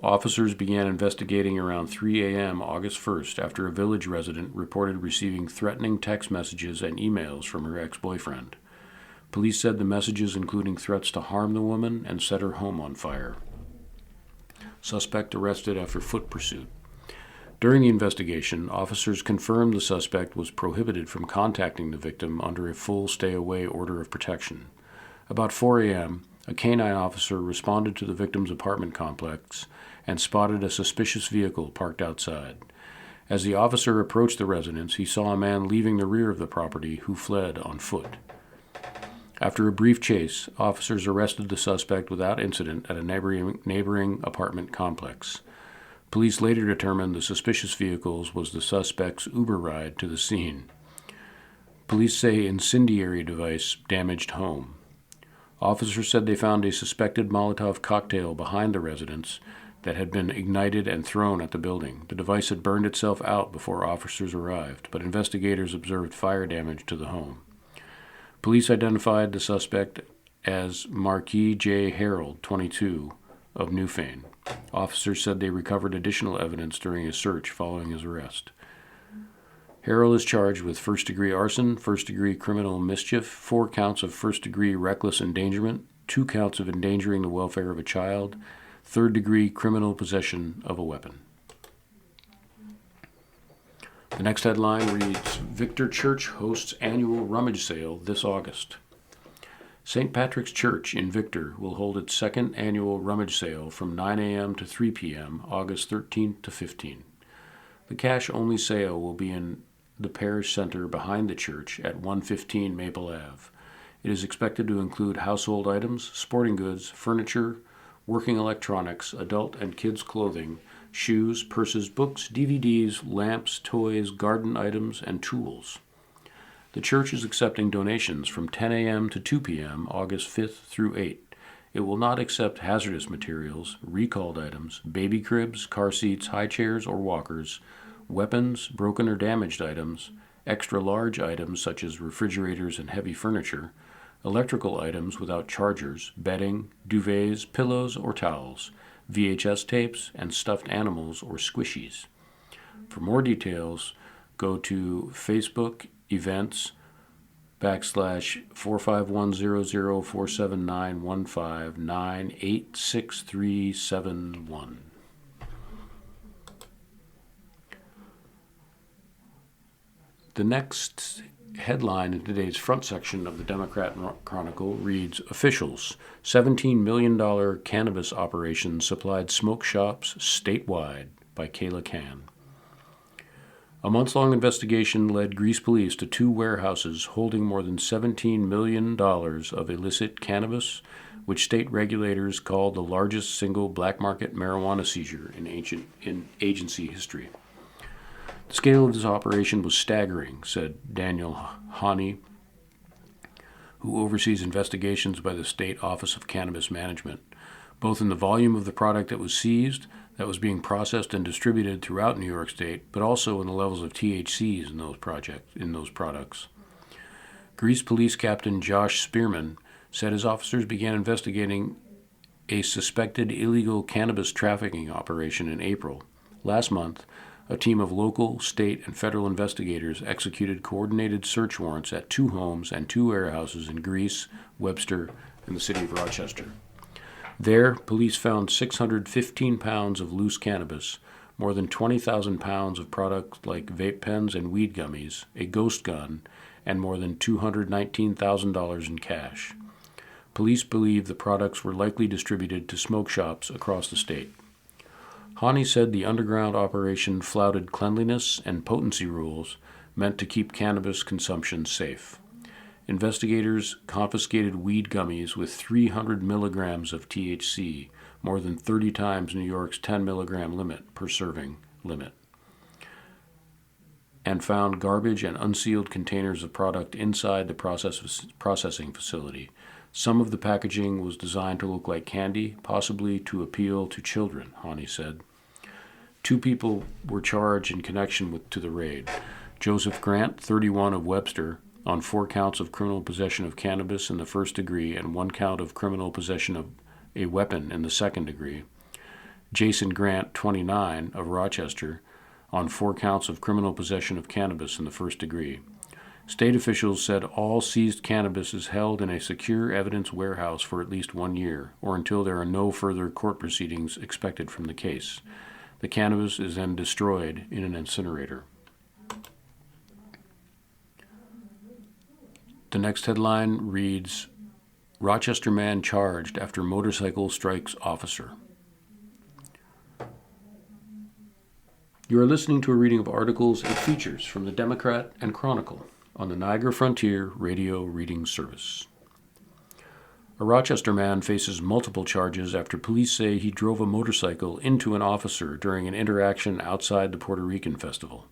officers began investigating around 3 a.m. August 1st after a village resident reported receiving threatening text messages and emails from her ex-boyfriend. Police said the messages including threats to harm the woman and set her home on fire. Suspect arrested after foot pursuit. During the investigation, officers confirmed the suspect was prohibited from contacting the victim under a full stay-away order of protection. About 4 a.m., a canine officer responded to the victim's apartment complex and spotted a suspicious vehicle parked outside. As the officer approached the residence, he saw a man leaving the rear of the property who fled on foot. After a brief chase, officers arrested the suspect without incident at a neighboring apartment complex. Police later determined the suspicious vehicle was the suspect's Uber ride to the scene. Police say incendiary device damaged home. Officers said they found a suspected Molotov cocktail behind the residence that had been ignited and thrown at the building. The device had burned itself out before officers arrived, but investigators observed fire damage to the home. Police identified the suspect as Marquis J. Harold, 22, of Newfane. Officers said they recovered additional evidence during a search following his arrest. Harold is charged with first-degree arson, first-degree criminal mischief, 4 counts of first-degree reckless endangerment, 2 counts of endangering the welfare of a child, third-degree criminal possession of a weapon. The next headline reads, Victor Church hosts annual rummage sale this August. St. Patrick's Church in Victor will hold its second annual rummage sale from 9 a.m. to 3 p.m., August 13th to 15th. The cash-only sale will be in the parish center behind the church at 115 Maple Ave. It is expected to include household items, sporting goods, furniture, working electronics, adult and kids' clothing, shoes, purses, books, DVDs, lamps, toys, garden items, and tools. The church is accepting donations from 10 a.m. to 2 p.m., August 5th through 8th. It will not accept hazardous materials, recalled items, baby cribs, car seats, high chairs or walkers, weapons, broken or damaged items, extra-large items such as refrigerators and heavy furniture, electrical items without chargers, bedding, duvets, pillows or towels, VHS tapes, and stuffed animals or squishies. For more details, go to Facebook events /45100479159866371. The next headline in today's front section of the Democrat Chronicle reads, Officials, $17 million cannabis operation supplied smoke shops statewide, by Kayla Cann. A months-long investigation led Greece police to 2 warehouses holding more than $17 million of illicit cannabis, which state regulators called the largest single black market marijuana seizure in agency history. The scale of this operation was staggering, said Daniel Hani, who oversees investigations by the State Office of Cannabis Management, both in the volume of the product that was seized, that was being processed and distributed throughout New York State, but also in the levels of THCs in those products. Greece Police Captain Josh Spearman said his officers began investigating a suspected illegal cannabis trafficking operation in April. Last month, a team of local, state, and federal investigators executed coordinated search warrants at 2 homes and 2 warehouses in Greece, Webster, and the city of Rochester. There, police found 615 pounds of loose cannabis, more than 20,000 pounds of products like vape pens and weed gummies, a ghost gun, and more than $219,000 in cash. Police believe the products were likely distributed to smoke shops across the state. Hani said the underground operation flouted cleanliness and potency rules meant to keep cannabis consumption safe. Investigators confiscated weed gummies with 300 milligrams of THC, more than 30 times New York's 10 milligram limit per serving limit, and found garbage and unsealed containers of product inside the processing facility. Some of the packaging was designed to look like candy, possibly to appeal to children, Hani said. 2 people were charged in connection to the raid. Joseph Grant, 31, of Webster, on 4 counts of criminal possession of cannabis in the first degree and 1 count of criminal possession of a weapon in the second degree. Jason Grant, 29, of Rochester, on 4 counts of criminal possession of cannabis in the first degree. State officials said all seized cannabis is held in a secure evidence warehouse for at least 1 year, or until there are no further court proceedings expected from the case. The cannabis is then destroyed in an incinerator. The next headline reads, Rochester man charged after motorcycle strikes officer. You are listening to a reading of articles and features from the Democrat and Chronicle on the Niagara Frontier Radio Reading Service. A Rochester man faces multiple charges after police say he drove a motorcycle into an officer during an interaction outside the Puerto Rican festival.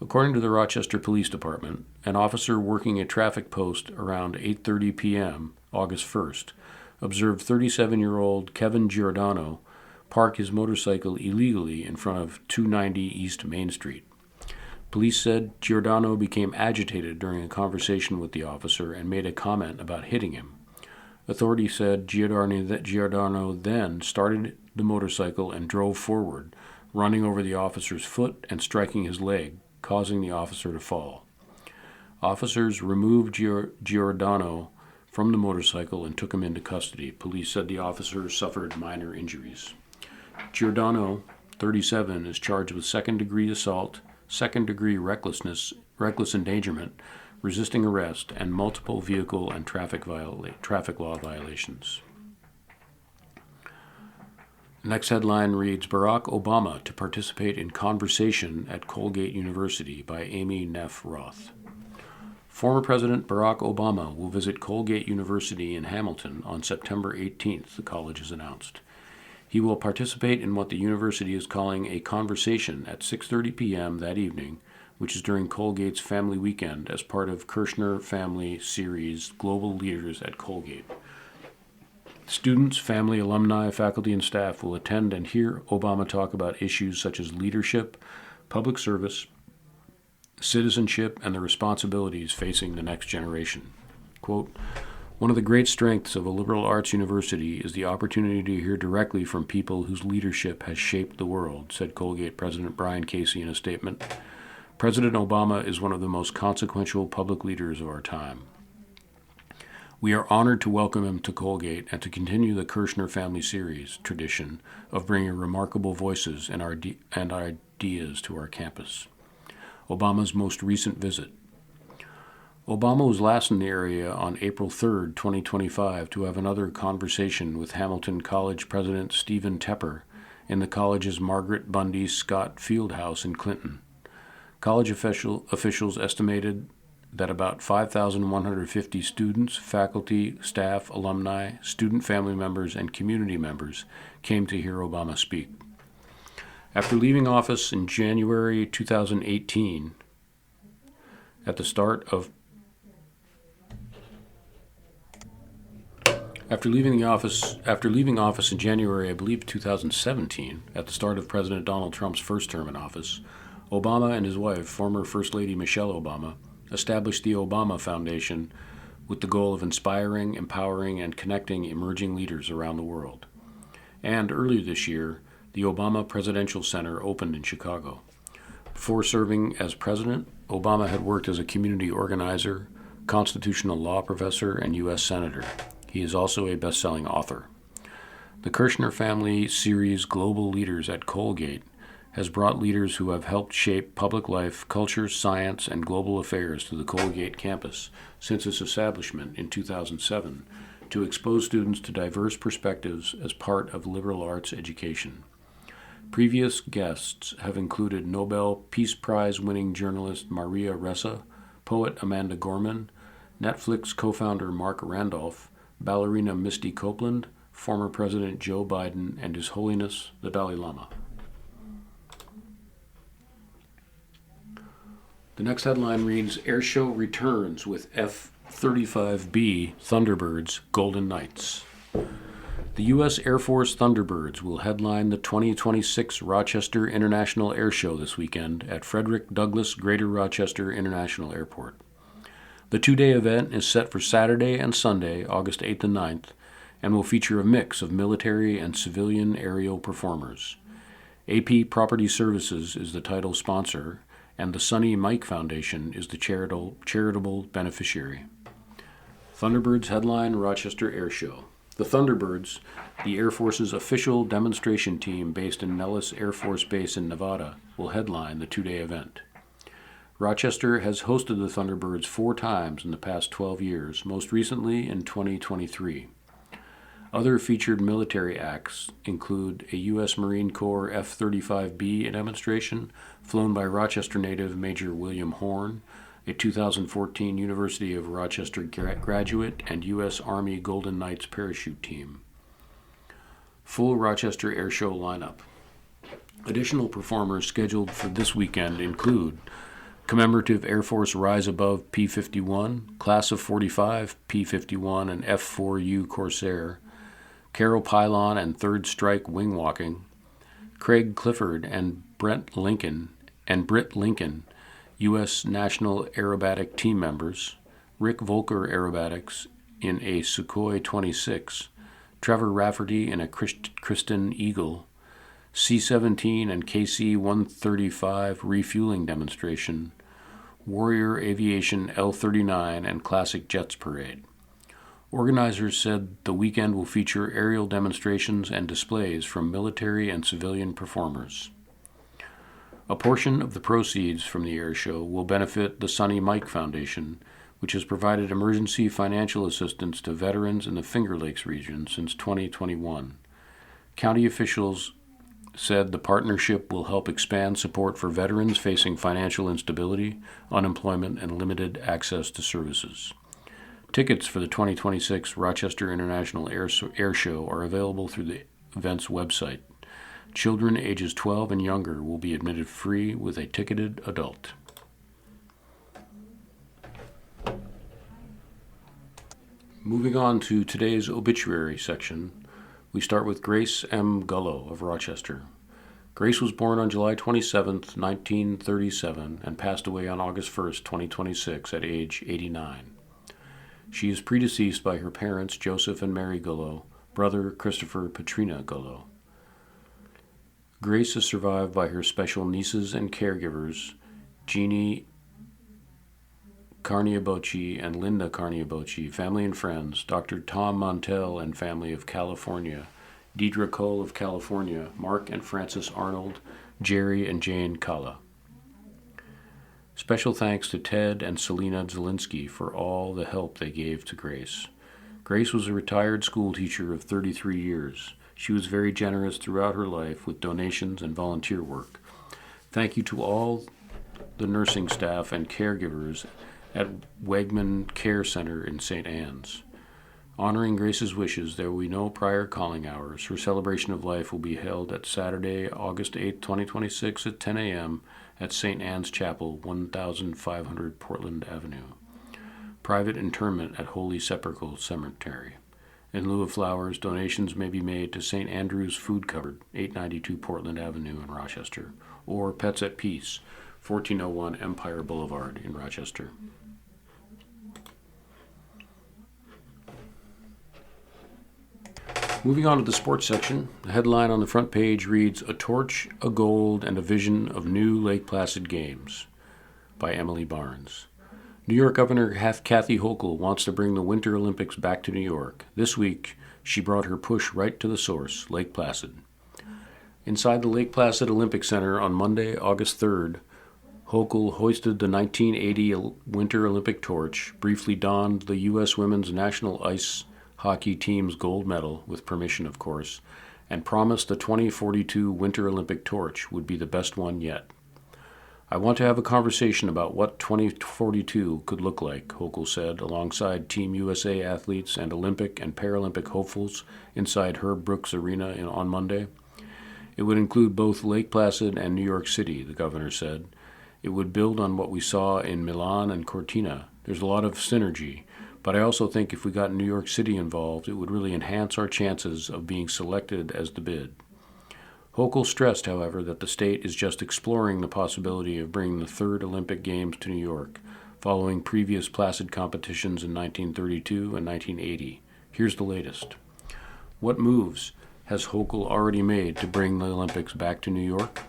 According to the Rochester Police Department, an officer working a traffic post around 8:30 p.m. August 1st observed 37-year-old Kevin Giordano park his motorcycle illegally in front of 290 East Main Street. Police said Giordano became agitated during a conversation with the officer and made a comment about hitting him. Authorities said Giordano then started the motorcycle and drove forward, running over the officer's foot and striking his leg, causing the officer to fall. Officers removed Giordano from the motorcycle and took him into custody. Police said the officer suffered minor injuries. Giordano, 37, is charged with second-degree assault, second-degree reckless endangerment, resisting arrest, and multiple vehicle and traffic law violations. The next headline reads, Barack Obama to participate in conversation at Colgate University by Amy Neff Roth. Former President Barack Obama will visit Colgate University in Hamilton on September 18th, the college has announced. He will participate in what the university is calling a conversation at 6:30 p.m. that evening, which is during Colgate's Family Weekend as part of Kirshner Family Series Global Leaders at Colgate. Students, family, alumni, faculty, and staff will attend and hear Obama talk about issues such as leadership, public service, citizenship, and the responsibilities facing the next generation. Quote, one of the great strengths of a liberal arts university is the opportunity to hear directly from people whose leadership has shaped the world, said Colgate President Brian Casey in a statement. President Obama is one of the most consequential public leaders of our time. We are honored to welcome him to Colgate and to continue the Kirshner Family Series tradition of bringing remarkable voices and ideas to our campus. Obama's most recent visit. Obama was last in the area on April 3, 2025, to have another conversation with Hamilton College President Stephen Tepper in the college's Margaret Bundy Scott Fieldhouse in Clinton. College officials estimated that about 5,150 students, faculty, staff, alumni, student family members, and community members came to hear Obama speak. After leaving office in January 2018, After leaving office in January, I believe 2017, at the start of President Donald Trump's first term in office, Obama and his wife, former First Lady Michelle Obama, established the Obama Foundation with the goal of inspiring, empowering, and connecting emerging leaders around the world. And earlier this year, the Obama Presidential Center opened in Chicago. Before serving as president, Obama had worked as a community organizer, constitutional law professor, and U.S. Senator. He is also a best-selling author. The Kirshner Family Series Global Leaders at Colgate has brought leaders who have helped shape public life, culture, science, and global affairs to the Colgate campus since its establishment in 2007 to expose students to diverse perspectives as part of liberal arts education. Previous guests have included Nobel Peace Prize-winning journalist Maria Ressa, poet Amanda Gorman, Netflix co-founder Mark Randolph, ballerina Misty Copeland, former President Joe Biden, and His Holiness the Dalai Lama. The next headline reads, Airshow returns with F-35B Thunderbirds Golden Knights. The U.S. Air Force Thunderbirds will headline the 2026 Rochester International Air Show this weekend at Frederick Douglass Greater Rochester International Airport. The two-day event is set for Saturday and Sunday, August 8th and 9th, and will feature a mix of military and civilian aerial performers. AP Property Services is the title sponsor, and the Sonny Mike Foundation is the charitable beneficiary. Thunderbirds headline Rochester Air Show. The Thunderbirds, the Air Force's official demonstration team based in Nellis Air Force Base in Nevada, will headline the two-day event. Rochester has hosted the Thunderbirds 4 times in the past 12 years, most recently in 2023. Other featured military acts include a U.S. Marine Corps F-35B demonstration flown by Rochester native Major William Horn, a 2014 University of Rochester graduate and U.S. Army Golden Knights parachute team. Full Rochester Air Show lineup. Additional performers scheduled for this weekend include Commemorative Air Force Rise Above P-51, Class of 45 P-51 and F-4U Corsair, Carol Pylon and Third Strike Wing Walking, Craig Clifford and Britt Lincoln, U.S. National Aerobatic Team members, Rick Volker Aerobatics in a Sukhoi 26, Trevor Rafferty in a Kristen Eagle, C-17 and KC-135 refueling demonstration, Warrior Aviation L-39 and Classic Jets Parade. Organizers said the weekend will feature aerial demonstrations and displays from military and civilian performers. A portion of the proceeds from the air show will benefit the Sonny Mike Foundation, which has provided emergency financial assistance to veterans in the Finger Lakes region since 2021. County officials said the partnership will help expand support for veterans facing financial instability, unemployment, and limited access to services. Tickets for the 2026 Rochester International Air Show are available through the event's website. Children ages 12 and younger will be admitted free with a ticketed adult. Moving on to today's obituary section, we start with Grace M. Gullo of Rochester. Grace was born on July 27, 1937, and passed away on August 1, 2026, at age 89. She is predeceased by her parents, Joseph and Mary Gullo, brother Christopher Petrina Gullo. Grace is survived by her special nieces and caregivers, Jeannie Carniaboci and Linda Carniaboci, family and friends, Dr. Tom Montel and family of California, Deidre Cole of California, Mark and Francis Arnold, Jerry and Jane Kalla. Special thanks to Ted and Selena Zielinski for all the help they gave to Grace. Grace was a retired school teacher of 33 years. She was very generous throughout her life with donations and volunteer work. Thank you to all the nursing staff and caregivers at Wegman Care Center in St. Anne's. Honoring Grace's wishes, there will be no prior calling hours. Her celebration of life will be held at Saturday, August 8, 2026 at 10 a.m. at St. Anne's Chapel, 1500 Portland Avenue. Private interment at Holy Sepulchre Cemetery. In lieu of flowers, donations may be made to St. Andrew's Food Cupboard, 892 Portland Avenue in Rochester, or Pets at Peace, 1401 Empire Boulevard in Rochester. Moving on to the sports section, the headline on the front page reads, "A Torch, a Gold, and a Vision of New Lake Placid Games" by Emily Barnes. New York Governor Kathy Hochul wants to bring the Winter Olympics back to New York. This week, she brought her push right to the source, Lake Placid. Inside the Lake Placid Olympic Center on Monday, August 3rd, Hochul hoisted the 1980 Winter Olympic torch, briefly donned the U.S. women's national ice hockey team's gold medal, with permission of course, and promised the 2042 Winter Olympic torch would be the best one yet. "I want to have a conversation about what 2042 could look like," Hochul said, alongside Team USA athletes and Olympic and Paralympic hopefuls inside Herb Brooks Arena on Monday. "It would include both Lake Placid and New York City," the governor said. "It would build on what we saw in Milan and Cortina. There's a lot of synergy. But I also think if we got New York City involved, it would really enhance our chances of being selected as the bid." Hochul stressed, however, that the state is just exploring the possibility of bringing the third Olympic Games to New York, following previous Placid competitions in 1932 and 1980. Here's the latest. What moves has Hochul already made to bring the Olympics back to New York?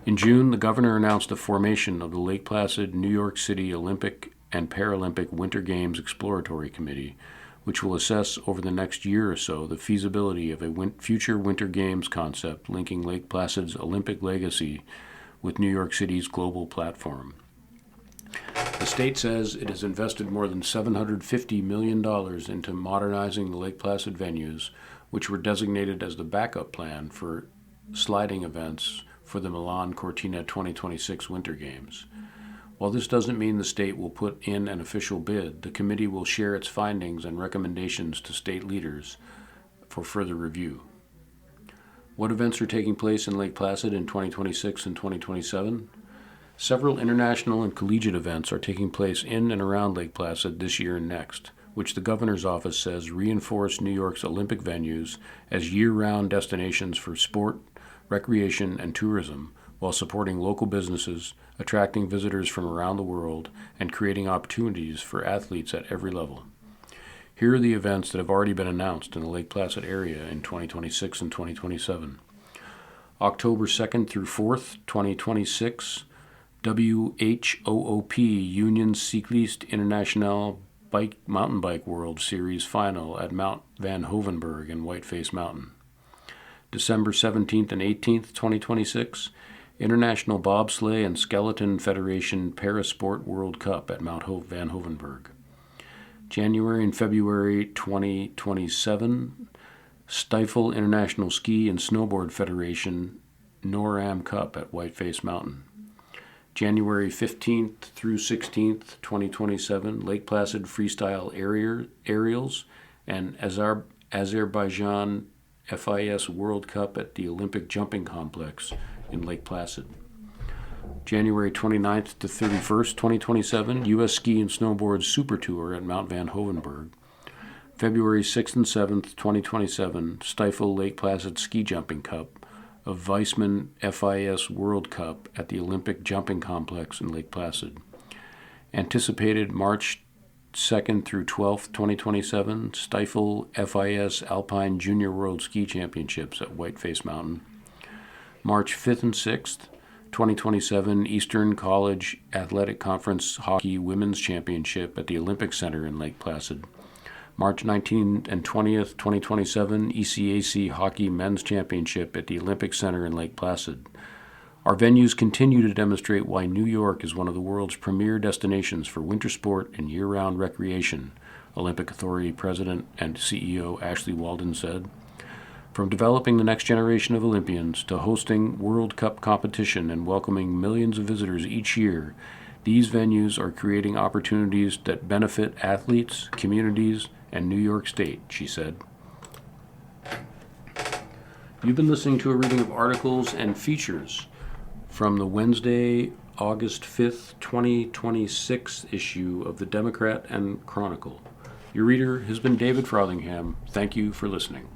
In June, the governor announced the formation of the Lake Placid New York City Olympic and Paralympic Winter Games Exploratory Committee, which will assess over the next year or so the feasibility of a future Winter Games concept linking Lake Placid's Olympic legacy with New York City's global platform. The state says it has invested more than $750 million into modernizing the Lake Placid venues, which were designated as the backup plan for sliding events for the Milan Cortina 2026 Winter Games. While this doesn't mean the state will put in an official bid, the committee will share its findings and recommendations to state leaders for further review. What events are taking place in Lake Placid in 2026 and 2027? Several international and collegiate events are taking place in and around Lake Placid this year and next, which the governor's office says reinforce New York's Olympic venues as year-round destinations for sport, recreation, and tourism, while supporting local businesses, attracting visitors from around the world, and creating opportunities for athletes at every level. Here are the events that have already been announced in the Lake Placid area in 2026 and 2027. October 2nd through 4th, 2026, WHOOP Union Cycliste International Mountain Bike World Series Final at Mount Van Hovenberg in Whiteface Mountain. December 17th and 18th, 2026, International Bobsleigh and Skeleton Federation Parasport World Cup at Mount Van Hovenberg. January and February 2027, Stifle International Ski and Snowboard Federation NORAM Cup at Whiteface Mountain. January 15th through 16th, 2027, Lake Placid Freestyle Aerials and Azerbaijan FIS World Cup at the Olympic Jumping Complex in Lake Placid. January 29th to 31st, 2027, U.S. Ski and Snowboard Super Tour at Mount Van Hovenberg. February 6th and 7th, 2027, Stifle Lake Placid Ski Jumping Cup of Weissman FIS World Cup at the Olympic Jumping Complex in Lake Placid. Anticipated March 2nd through 12th, 2027, Stifle FIS Alpine Junior World Ski Championships at Whiteface Mountain. March 5th and 6th, 2027, Eastern College Athletic Conference Hockey Women's Championship at the Olympic Center in Lake Placid. March 19th and 20th, 2027, ECAC Hockey Men's Championship at the Olympic Center in Lake Placid. Our venues continue to demonstrate why New York is one of the world's premier destinations for winter sport and year-round recreation, Olympic Authority President and CEO Ashley Walden said. From developing the next generation of Olympians to hosting World Cup competition and welcoming millions of visitors each year, these venues are creating opportunities that benefit athletes, communities, and New York State, she said. You've been listening to a reading of articles and features from the Wednesday, August 5th, 2026 issue of the Democrat and Chronicle. Your reader has been David Frothingham. Thank you for listening.